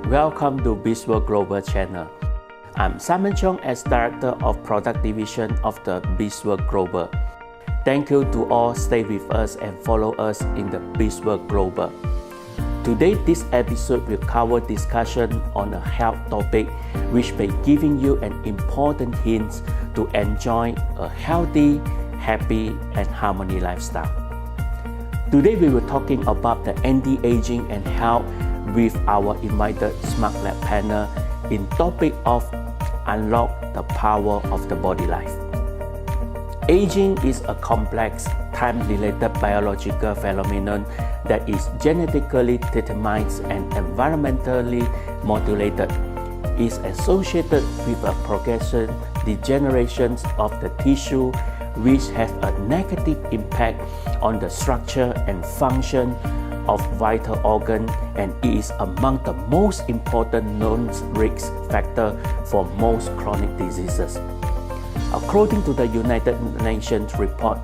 Welcome to BizWorld Global channel. I'm Simon Chong as Director of Product Division of the BizWorld Global. Thank you to all stay with us and follow us in the BizWorld Global. Today, this episode will cover discussion on a health topic which may giving you an important hint to enjoy a healthy, happy and harmony lifestyle. Today we will talking about the anti-aging and health with our invited Smart Lab panel in topic of unlock the power of the body life. Aging is a complex, time-related biological phenomenon that is genetically determined and environmentally modulated. It is associated with a progressive degeneration of the tissue which has a negative impact on the structure and function of vital organs, and it is among the most important known risk factor for most chronic diseases. According to the United Nations report,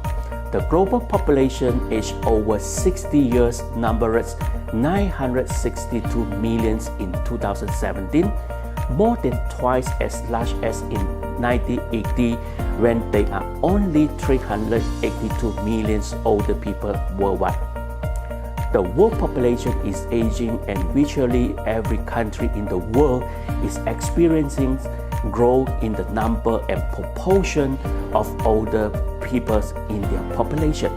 the global population aged over 60 years numbered 962 million in 2017, more than twice as large as in 1980 when there are only 382 million older people worldwide. The world population is aging and virtually every country in the world is experiencing growth in the number and proportion of older people in their population.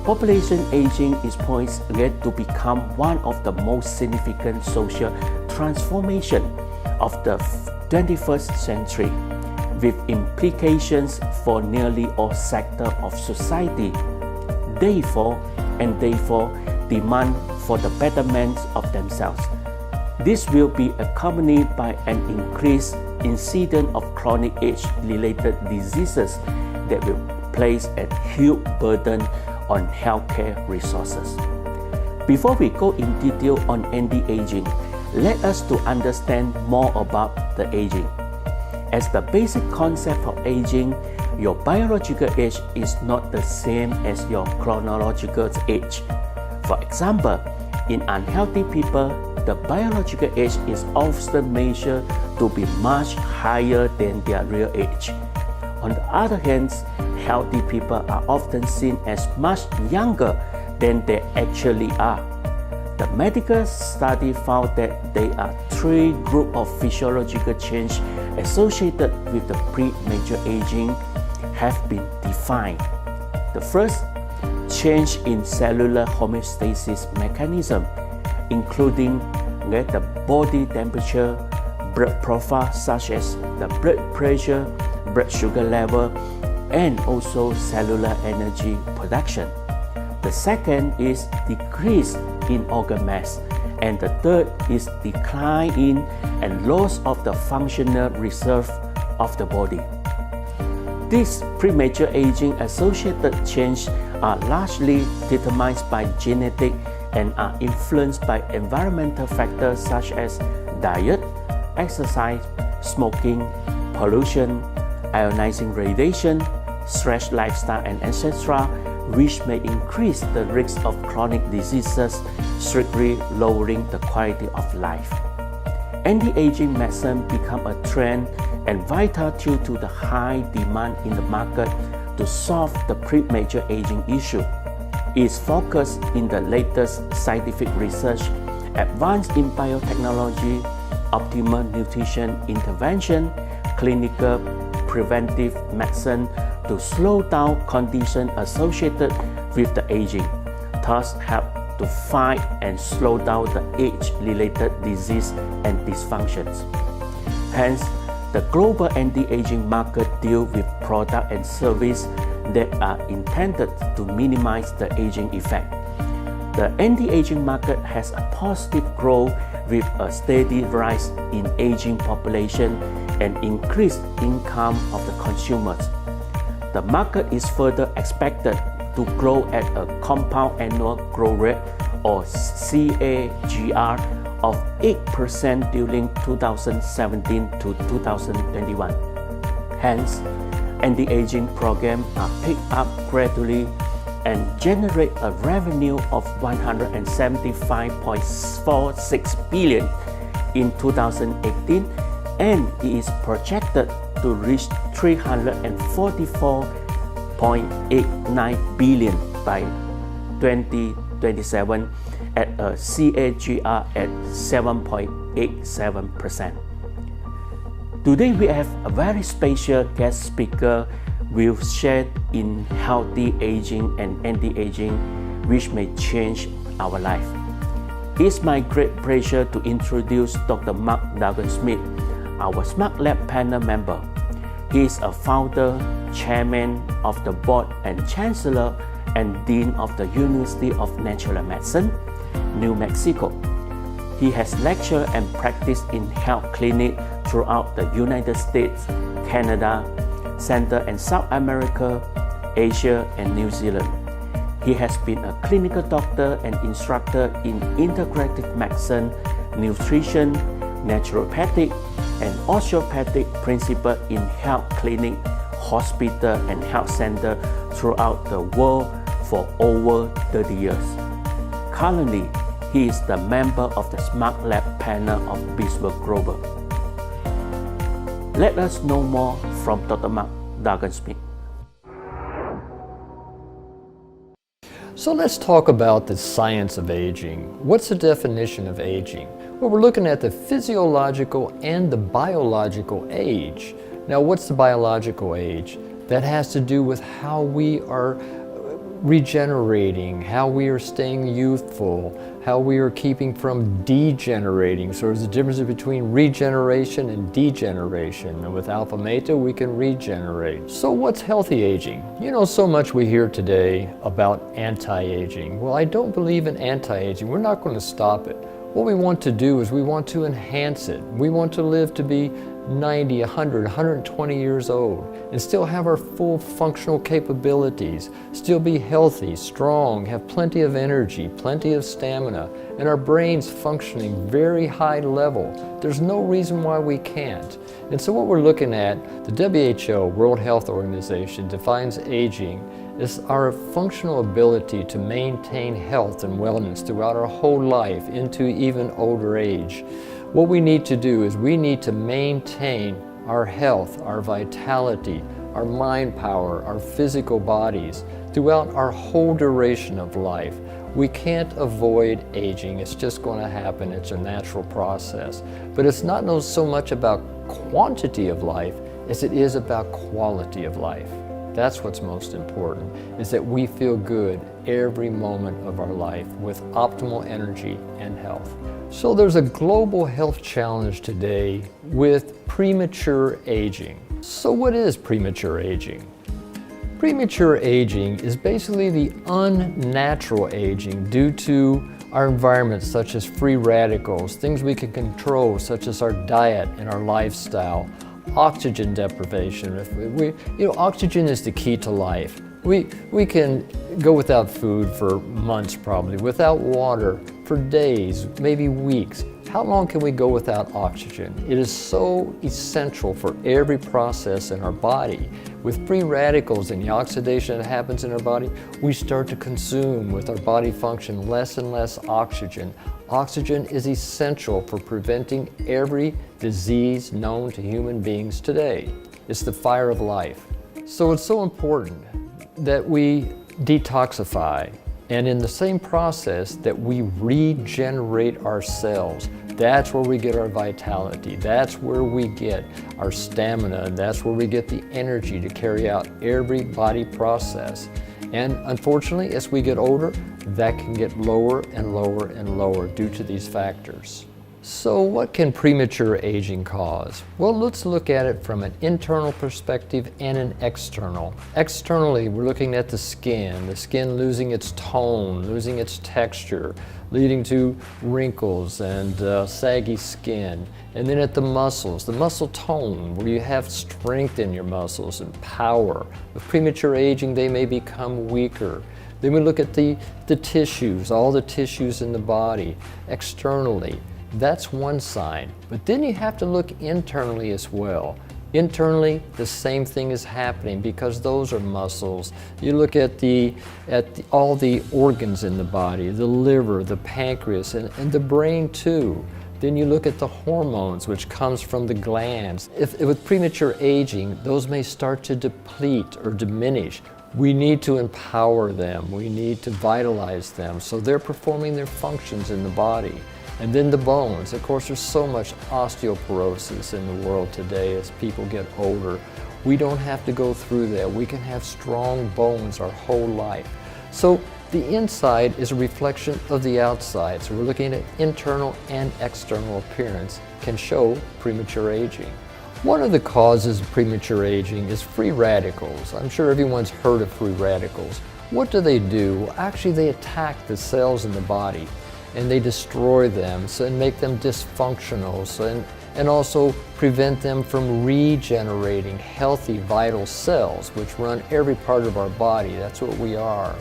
Population aging is poised to become one of the most significant social transformations of the 21st century, with implications for nearly all sectors of society. Therefore, demand for the betterment of themselves. This will be accompanied by an increased incidence of chronic age-related diseases that will place a huge burden on healthcare resources. Before we go in detail on anti-aging, let us to understand more about the aging. As the basic concept of aging, your biological age is not the same as your chronological age. For example, in unhealthy people, the biological age is often measured to be much higher than their real age. On the other hand, healthy people are often seen as much younger than they actually are. The medical study found that there are three groups of physiological change associated with the premature aging have been defined. The first, change in cellular homeostasis mechanism, including the body temperature, blood profile such as the blood pressure, blood sugar level, and also cellular energy production. The second is decrease in organ mass, and the third is decline in and loss of the functional reserve of the body. These premature aging associated changes are largely determined by genetic and are influenced by environmental factors such as diet, exercise, smoking, pollution, ionizing radiation, stress lifestyle, and etc., which may increase the risk of chronic diseases, strictly lowering the quality of life. Anti-aging medicine become a trend and vital due to the high demand in the market to solve the premature aging issue. It is focused in the latest scientific research, advance in biotechnology, optimal nutrition intervention, clinical preventive medicine to slow down conditions associated with the aging, thus help to fight and slow down the age-related disease and dysfunctions. Hence, the global anti-aging market deals with products and services that are intended to minimize the aging effect. The anti-aging market has a positive growth with a steady rise in aging population and increased income of the consumers. The market is further expected to grow at a compound annual growth rate or CAGR of 8% during 2017 to 2021. Hence, anti-aging programs are picked up gradually and generate a revenue of $175.46 billion in 2018, and it is projected to reach 344.89 billion by 2027 at a CAGR at 7.87%. Today we have a very special guest speaker will share in healthy aging and anti-aging which may change our life. It's my great pleasure to introduce Dr. Mark Dargan, our Smart Lab panel member. He is a founder, chairman of the board and chancellor and dean of the University of Natural Medicine, New Mexico. He has lectured and practiced in health clinics throughout the United States, Canada, Central and South America, Asia, and New Zealand. He has been a clinical doctor and instructor in integrative medicine, nutrition, naturopathic, and osteopathic principles in health clinic, hospital, and health center throughout the world for over 30 years. Currently, he is the member of the Smart Lab panel of Bisworth Global. Let us know more from Dr. Mark Dargan. So let's talk about the science of aging. What's the definition of aging? Well, we're looking at the physiological and the biological age. Now, what's the biological age? That has to do with how we are regenerating, how we are staying youthful, how we are keeping from degenerating. So there's a difference between regeneration and degeneration. And with alpha meta, we can regenerate. So what's healthy aging? You know, so much we hear today about anti-aging. Well, I don't believe in anti-aging. We're not going to stop it. What we want to do is we want to enhance it. We want to live to be 90, 100, 120 years old and still have our full functional capabilities, still be healthy, strong, have plenty of energy, plenty of stamina, and our brains functioning very high level. There's no reason why we can't. And so what we're looking at, the WHO, World Health Organization, defines aging as our functional ability to maintain health and wellness throughout our whole life into even older age. What we need to do is we need to maintain our health, our vitality, our mind power, our physical bodies throughout our whole duration of life. We can't avoid aging. It's just going to happen. It's a natural process. But it's not so much about quantity of life as it is about quality of life. That's what's most important, is that we feel good every moment of our life with optimal energy and health. So there's a global health challenge today with premature aging. So what is premature aging? Premature aging is basically the unnatural aging due to our environment, such as free radicals, things we can control, such as our diet and our lifestyle, oxygen deprivation. Oxygen is the key to life. We can go without food for months probably, without water for days, maybe weeks. How long can we go without oxygen? It is so essential for every process in our body. With free radicals and the oxidation that happens in our body, we start to consume with our body function less and less oxygen. Oxygen is essential for preventing every disease known to human beings today. It's the fire of life. So it's so important that we detoxify, and in the same process that we regenerate our cells. That's where we get our vitality. That's where we get our stamina. That's where we get the energy to carry out every body process. And unfortunately, as we get older, that can get lower and lower and lower due to these factors. So what can premature aging cause? Well, let's look at it from an internal perspective and an external. Externally, we're looking at the skin losing its tone, losing its texture, leading to wrinkles and saggy skin. And then at the muscles, the muscle tone, where you have strength in your muscles and power. With premature aging, they may become weaker. Then we look at the tissues, all the tissues in the body, externally. That's one sign. But then you have to look internally as well. Internally, the same thing is happening because those are muscles. You look at all the organs in the body, the liver, the pancreas, and the brain too. Then you look at the hormones, which comes from the glands. If with premature aging, those may start to deplete or diminish. We need to empower them. We need to vitalize them so they're performing their functions in the body. And then the bones. Of course, there's so much osteoporosis in the world today as people get older. We don't have to go through that. We can have strong bones our whole life. So the inside is a reflection of the outside. So we're looking at internal and external appearance can show premature aging. One of the causes of premature aging is free radicals. I'm sure everyone's heard of free radicals. What do? Well, actually, they attack the cells in the body and they destroy them and make them dysfunctional and also prevent them from regenerating healthy, vital cells, which run every part of our body. That's what we are.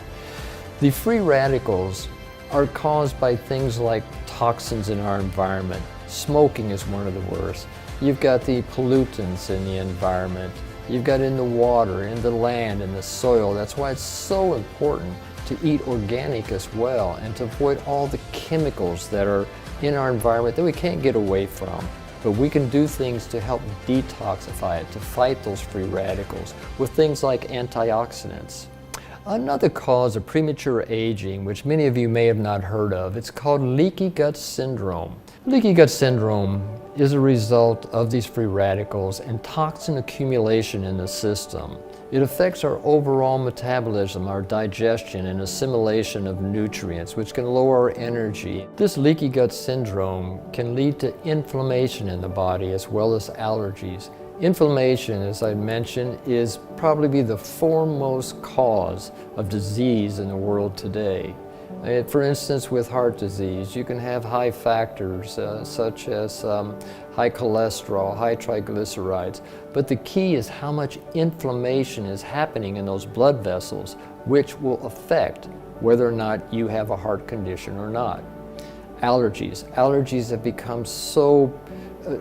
The free radicals are caused by things like toxins in our environment. Smoking is one of the worst. You've got the pollutants in the environment. You've got in the water, in the land, in the soil. That's why it's so important to eat organic as well and to avoid all the chemicals that are in our environment that we can't get away from. But we can do things to help detoxify it, to fight those free radicals with things like antioxidants. Another cause of premature aging, which many of you may have not heard of, it's called leaky gut syndrome. Leaky gut syndrome is a result of these free radicals and toxin accumulation in the system. It affects our overall metabolism, our digestion and assimilation of nutrients, which can lower our energy. This leaky gut syndrome can lead to inflammation in the body as well as allergies. Inflammation, as I mentioned, is probably the foremost cause of disease in the world today. For instance, with heart disease, you can have high factors such as high cholesterol, high triglycerides, but the key is how much inflammation is happening in those blood vessels, which will affect whether or not you have a heart condition or not. Allergies have become so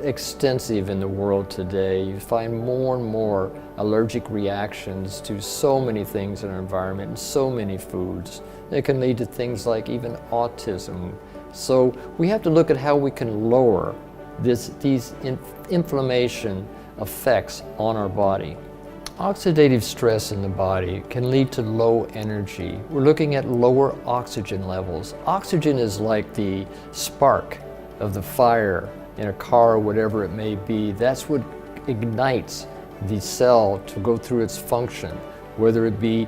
extensive in the world today. You find more and more allergic reactions to so many things in our environment and so many foods. It can lead to things like even autism. So we have to look at how we can lower these inflammation effects on our body. Oxidative stress in the body can lead to low energy. We're looking at lower oxygen levels. Oxygen is like the spark of the fire in a car or whatever it may be. That's what ignites the cell to go through its function, whether it be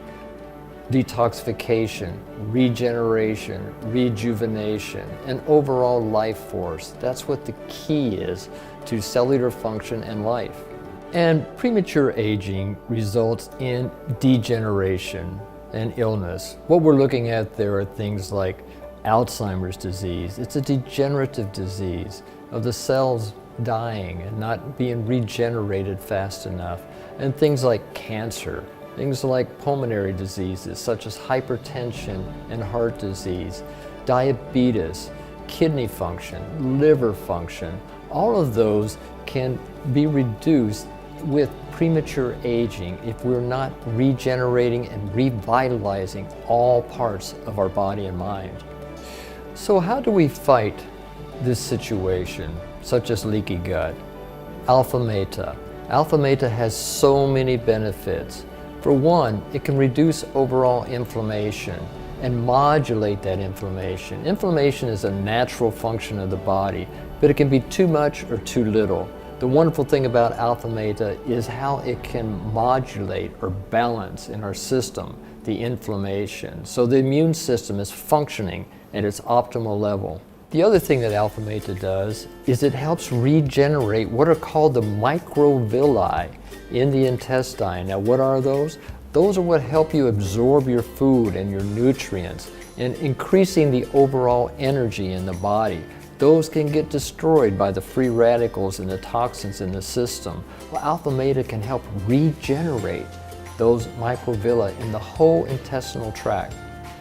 detoxification, regeneration, rejuvenation, and overall life force. That's what the key is to cellular function and life. And premature aging results in degeneration and illness. What we're looking at there are things like Alzheimer's disease. It's a degenerative disease of the cells dying and not being regenerated fast enough. And things like cancer, things like pulmonary diseases such as hypertension and heart disease, diabetes, kidney function, liver function, all of those can be reduced with premature aging if we're not regenerating and revitalizing all parts of our body and mind. So how do we fight this situation, such as leaky gut? Alpha Meta. Alpha Meta has so many benefits. For one, it can reduce overall inflammation and modulate that inflammation. Inflammation is a natural function of the body, but it can be too much or too little. The wonderful thing about Alpha Meta is how it can modulate or balance in our system the inflammation. So the immune system is functioning at its optimal level. The other thing that Alpha Meta does is it helps regenerate what are called the microvilli in the intestine. Now, what are those? Those are what help you absorb your food and your nutrients and increasing the overall energy in the body. Those can get destroyed by the free radicals and the toxins in the system. Well, Alpha Meta can help regenerate those microvilli in the whole intestinal tract.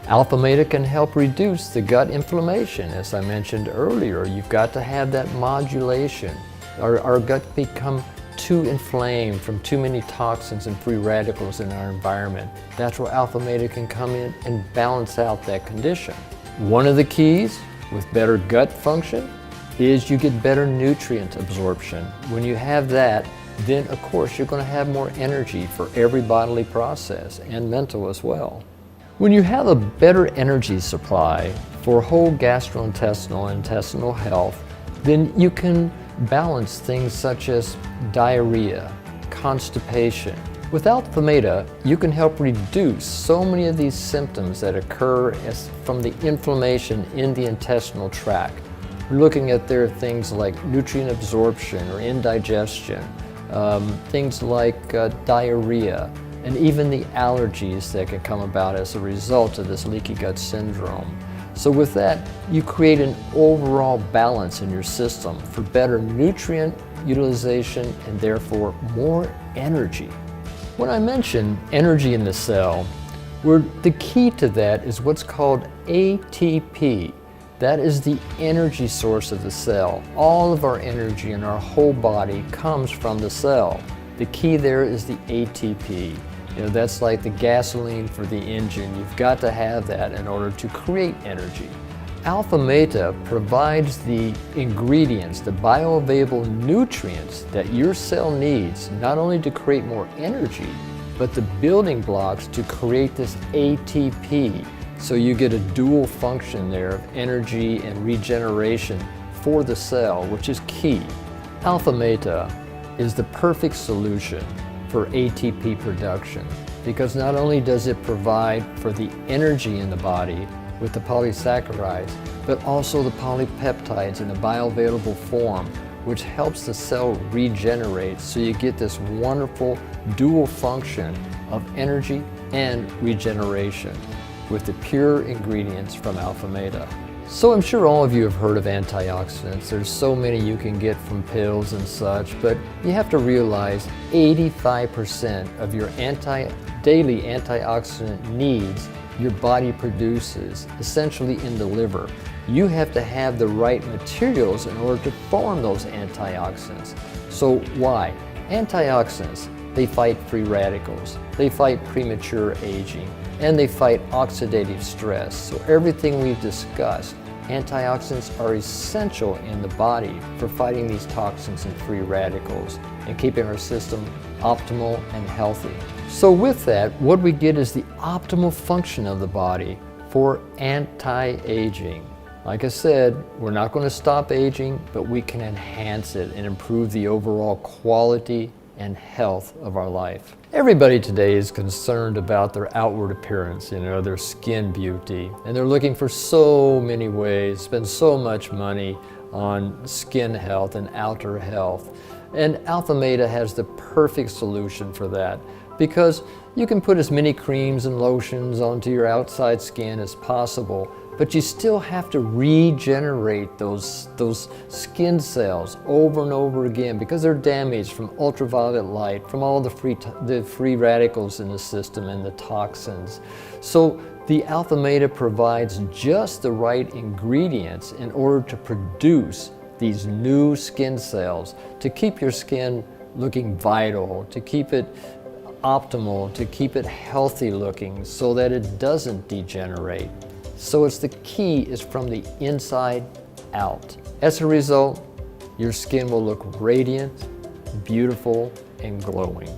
Alpha Meta can help reduce the gut inflammation. As I mentioned earlier, you've got to have that modulation. Our gut become too inflamed from too many toxins and free radicals in our environment. That's where Alpha Meta can come in and balance out that condition. One of the keys with better gut function is you get better nutrient absorption. When you have that, then of course you're going to have more energy for every bodily process and mental as well. When you have a better energy supply for whole gastrointestinal and intestinal health, then you can balance things such as diarrhea, constipation. With Alpha Meta, you can help reduce so many of these symptoms that occur from the inflammation in the intestinal tract. We're looking at there things like nutrient absorption or indigestion, things like diarrhea, and even the allergies that can come about as a result of this leaky gut syndrome. So with that, you create an overall balance in your system for better nutrient utilization and therefore more energy. When I mention energy in the cell, the key to that is what's called ATP. That is the energy source of the cell. All of our energy in our whole body comes from the cell. The key there is the ATP. That's like the gasoline for the engine. You've got to have that in order to create energy. Alpha Meta provides the ingredients, the bioavailable nutrients that your cell needs, not only to create more energy, but the building blocks to create this ATP. So you get a dual function there of energy and regeneration for the cell, which is key. Alpha Meta is the perfect solution for ATP production because not only does it provide for the energy in the body with the polysaccharides, but also the polypeptides in a bioavailable form, which helps the cell regenerate. So you get this wonderful dual function of energy and regeneration with the pure ingredients from Alpha Meta. So I'm sure all of you have heard of antioxidants. There's so many you can get from pills and such, but you have to realize 85% of your daily antioxidant needs your body produces, essentially in the liver. You have to have the right materials in order to form those antioxidants. So why? Antioxidants, they fight free radicals, they fight premature aging, and they fight oxidative stress. So everything we've discussed, antioxidants are essential in the body for fighting these toxins and free radicals and keeping our system optimal and healthy. So with that, what we get is the optimal function of the body for anti-aging. Like I said, we're not going to stop aging, but we can enhance it and improve the overall quality and health of our life. Everybody today is concerned about their outward appearance, their skin beauty, and they're looking for so many ways, spend so much money on skin health and outer health. And Alpha Meta has the perfect solution for that because you can put as many creams and lotions onto your outside skin as possible, but you still have to regenerate those skin cells over and over again because they're damaged from ultraviolet light, from all the free radicals in the system and the toxins. So the Alpha Meta provides just the right ingredients in order to produce these new skin cells, to keep your skin looking vital, to keep it optimal, to keep it healthy looking so that it doesn't degenerate. So the key is from the inside out. As a result, your skin will look radiant, beautiful, and glowing.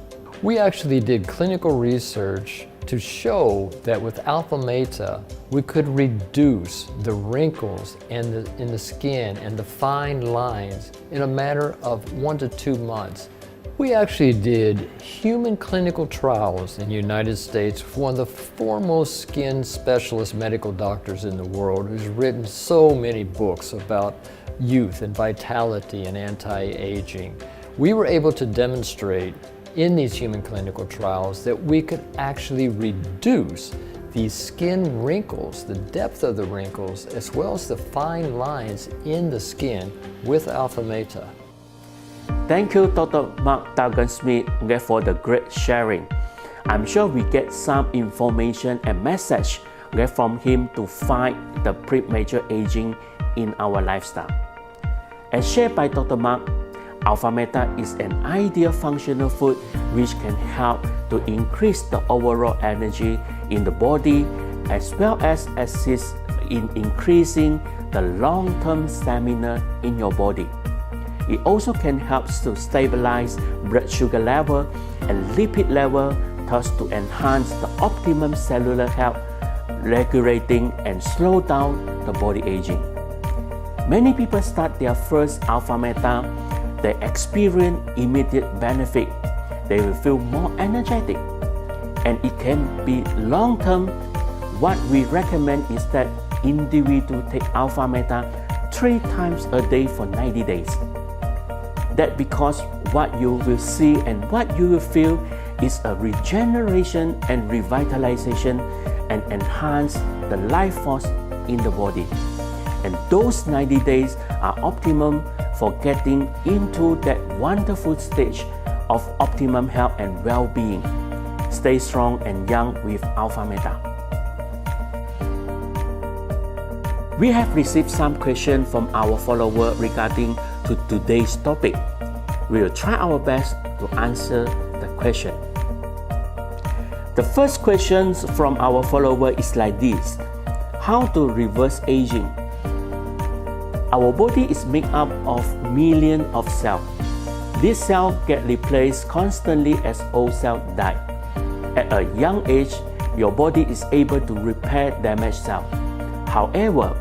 We actually did clinical research to show that with Alpha Meta, we could reduce the wrinkles in the skin and the fine lines in a matter of 1 to 2 months. We actually did human clinical trials in the United States with one of the foremost skin specialist medical doctors in the world who's written so many books about youth and vitality and anti-aging. We were able to demonstrate in these human clinical trials that we could actually reduce these skin wrinkles, the depth of the wrinkles, as well as the fine lines in the skin with Alpha Meta. Thank you, Dr. Mark Dargan Smith, for the great sharing. I'm sure we get some information and message from him to fight the premature aging in our lifestyle. As shared by Dr. Mark, Alpha Meta is an ideal functional food which can help to increase the overall energy in the body as well as assist in increasing the long-term stamina in your body. It also can help to stabilize blood sugar level and lipid level, thus to enhance the optimum cellular health, regulating and slow down the body aging. Many people start their first alpha meta, they experience immediate benefit. They will feel more energetic, and it can be long-term. What we recommend is that individuals take alpha meta 3 times a day for 90 days. That because what you will see and what you will feel is a regeneration and revitalization and enhance the life force in the body. And those 90 days are optimum for getting into that wonderful stage of optimum health and well-being. Stay strong and young with Alpha Meta. We have received some questions from our followers regarding to today's topic. We will try our best to answer the question. The first question from our follower is like this: how to reverse aging? Our body is made up of millions of cells. These cells get replaced constantly as old cells die. At a young age, your body is able to repair damaged cells. However,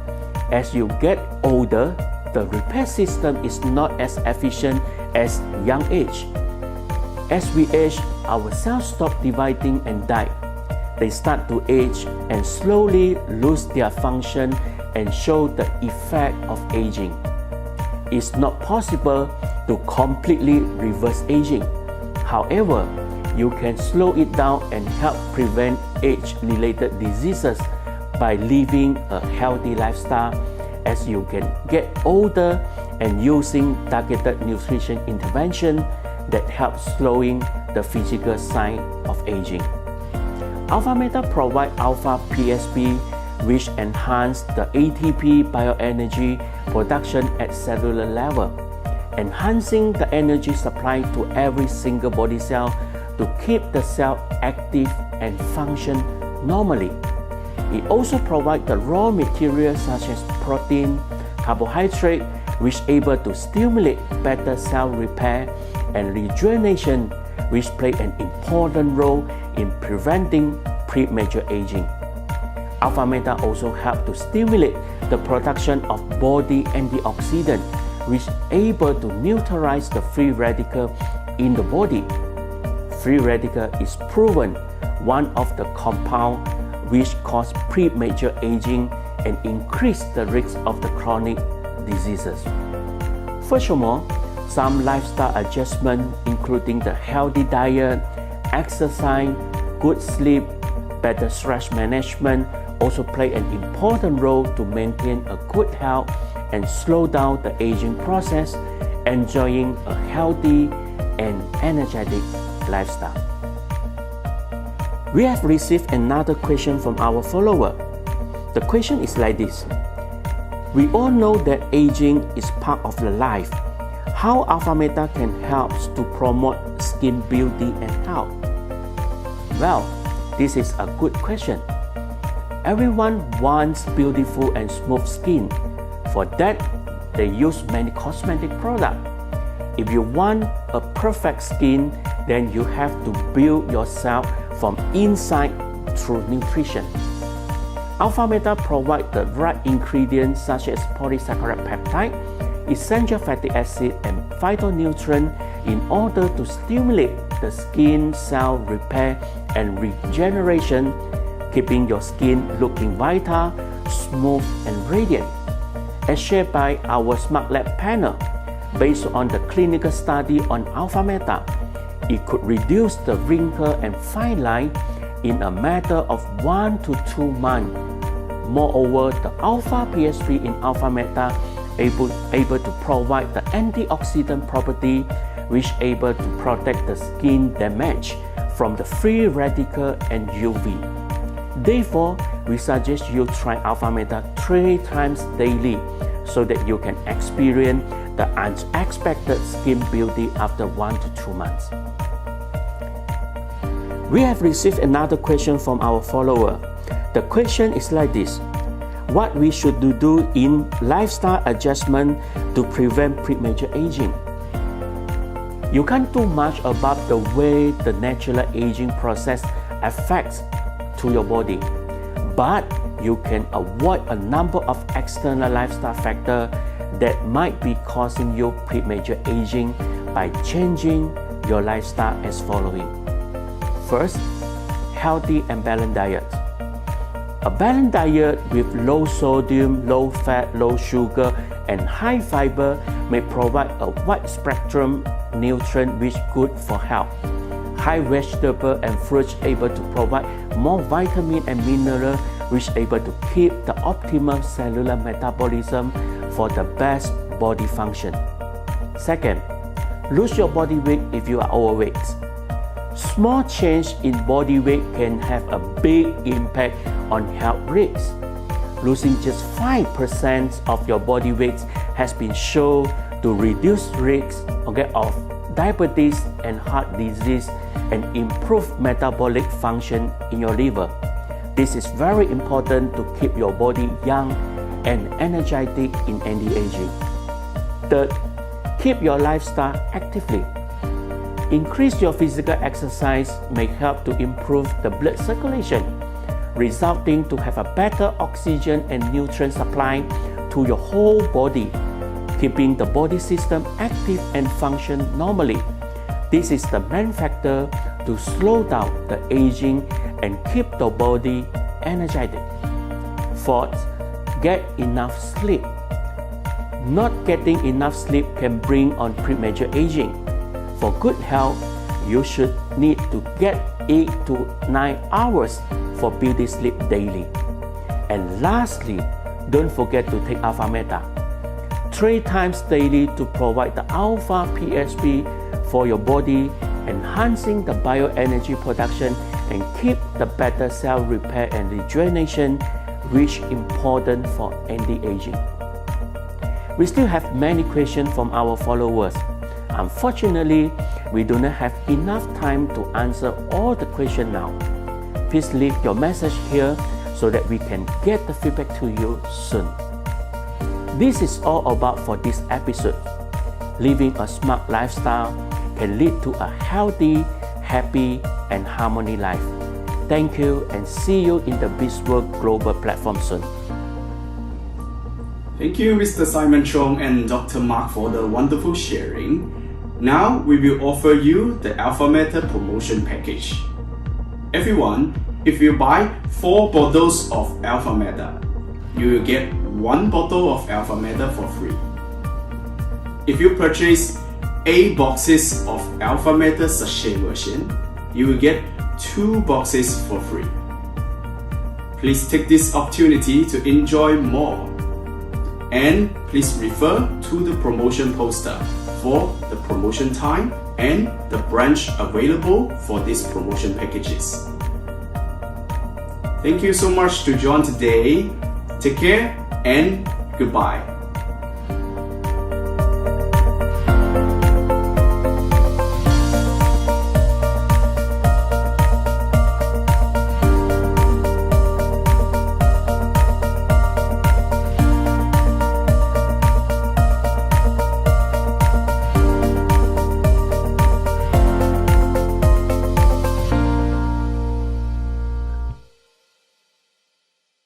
as you get older, the repair system is not as efficient as young age. As we age, our cells stop dividing and die. They start to age and slowly lose their function and show the effect of aging. It's not possible to completely reverse aging. However, you can slow it down and help prevent age-related diseases by living a healthy lifestyle as you can get older and using targeted nutrition intervention that helps slowing the physical sign of aging. Alpha Meta provides alpha PSP, which enhance the ATP bioenergy production at cellular level, enhancing the energy supply to every single body cell to keep the cell active and function normally. It also provides the raw materials such as protein, carbohydrate, which able to stimulate better cell repair and rejuvenation, which play an important role in preventing premature aging. Alpha Meta also helps to stimulate the production of body antioxidant, which able to neutralize the free radical in the body. Free radical is proven one of the compounds which cause premature aging and increase the risk of the chronic diseases. Furthermore, some lifestyle adjustments, including the healthy diet, exercise, good sleep, better stress management, also play an important role to maintain a good health and slow down the aging process, enjoying a healthy and energetic lifestyle. We have received another question from our follower. The question is like this: we all know that aging is part of the life. How Alpha Meta can help to promote skin beauty and health? Well, this is a good question. Everyone wants beautiful and smooth skin. For that, they use many cosmetic products. If you want a perfect skin, then you have to build yourself from inside through nutrition. Alpha Meta provides the right ingredients such as polysaccharide peptide, essential fatty acid, and phytonutrient in order to stimulate the skin cell repair and regeneration, keeping your skin looking vital, smooth, and radiant. As shared by our Smart Lab panel, based on the clinical study on Alpha Meta, it could reduce the wrinkle and fine line in a matter of 1 to 2 months. Moreover, the alpha PSP in Alpha Meta able to provide the antioxidant property, which able to protect the skin damage from the free radical and UV. Therefore, we suggest you try Alpha Meta 3 times daily so that you can experience the unexpected skin beauty after 1 to 2 months. We have received another question from our follower. The question is like this: what we should do in lifestyle adjustment to prevent premature aging. You can't do much about the way the natural aging process affects to your body, but you can avoid a number of external lifestyle factors that might be causing you premature aging by changing your lifestyle as following. First, healthy and balanced diet. A balanced diet with low sodium, low fat, low sugar, and high fiber may provide a wide spectrum nutrient which good for health. High vegetable and fruits able to provide more vitamin and mineral which able to keep the optimal cellular metabolism for the best body function. Second, lose your body weight if you are overweight. Small change in body weight can have a big impact on health risks. Losing just 5% of your body weight has been shown to reduce risks of diabetes and heart disease and improve metabolic function in your liver. This is very important to keep your body young and energetic in anti-aging. Third, keep your lifestyle actively. Increase your physical exercise may help to improve the blood circulation, resulting to have a better oxygen and nutrient supply to your whole body, keeping the body system active and function normally. This is the main factor to slow down the aging and keep the body energetic. Fourth, get enough sleep. Not getting enough sleep can bring on premature aging. For good health, you should need to get 8 to 9 hours for beauty sleep daily. And lastly, don't forget to take alpha meta 3 times daily to provide the alpha PhD for your body, enhancing the bioenergy production and keep the better cell repair and rejuvenation, which is important for anti-aging. We still have many questions from our followers. Unfortunately, we do not have enough time to answer all the questions now. Please leave your message here so that we can get the feedback to you soon. This is all about for this episode. Living a smart lifestyle can lead to a healthy, happy, and harmony life. Thank you and see you in the BizWorld Global platform soon. Thank you, Mr. Simon Chong and Dr. Mark, for the wonderful sharing. Now we will offer you the Alpha Meta promotion package. Everyone, if you buy 4 bottles of Alpha Meta, you will get 1 bottle of Alpha Meta for free. If you purchase 8 boxes of Alpha Meta sachet version, you will get 2 boxes for free. Please take this opportunity to enjoy more. And please refer to the promotion poster for the promotion time and the branch available for these promotion packages. Thank you so much to join today. Take care and goodbye.